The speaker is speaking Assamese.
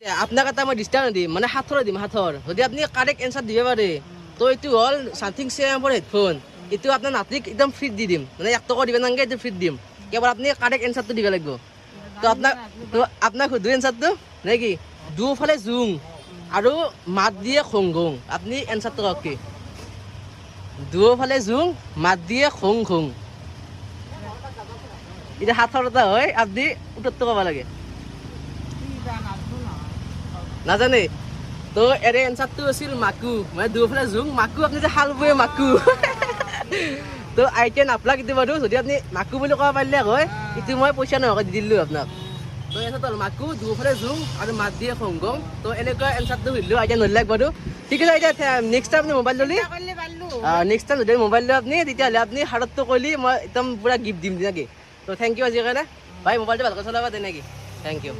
আপোনাক এটা মই ডিছকাউণ্ট দিম মানে 700 দিম 700 যদি আপুনি কাৰেক্ট এনচাৰ দিব পাৰে তো এইটো হ'ল সামথিং চেমৰ হেডফোন এইটো আপোনাৰ নাতিক একদম ফ্ৰী দি দিম মানে 1 টকা দিব নালাগে এইটো ফ্ৰী দিম কেৱল আপুনি কাৰেক্ট এনচাৰটো দিব লাগিব তো আপোনাক সুধো এনচাৰটো নে কি দুফালে জুং আৰু মাত দিয়ে খং খং আপুনি এনচাৰটো কওক কি দুফালে জুং মাত দিয়ে খং খং এটা 700 হয় আপনি উত্তৰটো ক'ব লাগে নাজানে তো এৰে এনচাৰটো আছিল মাকু মানে দুফালে জুং মাকু আপুনি যে হাল বয়ে মাকু তো আই কেন আপোনাক এইটো বাৰু যদি আপুনি মাকু বুলি ক'ব পাৰিলে হয় এইটো মই পইচা নোহোৱাকৈ দি দিলোঁ আপোনাক তো এনচাৰটো হ'ল মাকু দুফালে জুং আৰু মাত দিয়ে খং খং তো এনেকুৱা এনচাৰটো সুধিলোঁ আই কেন নলাগ বাৰু ঠিক আছে এতিয়া নেক্সট টাইম আপুনি মোবাইল ল'লি নেক্সট টাইম যদি মোবাইল লয় আপুনি তেতিয়াহ'লে আপুনি হাততটো ক'লি মই একদম পূৰা গিফ্ট দিম নেকি তো থেংক ইউ আজিৰ কাৰণে ভাই মোবাইলটো ভালকৈ চলাবা তেনেকৈ থেংক ইউ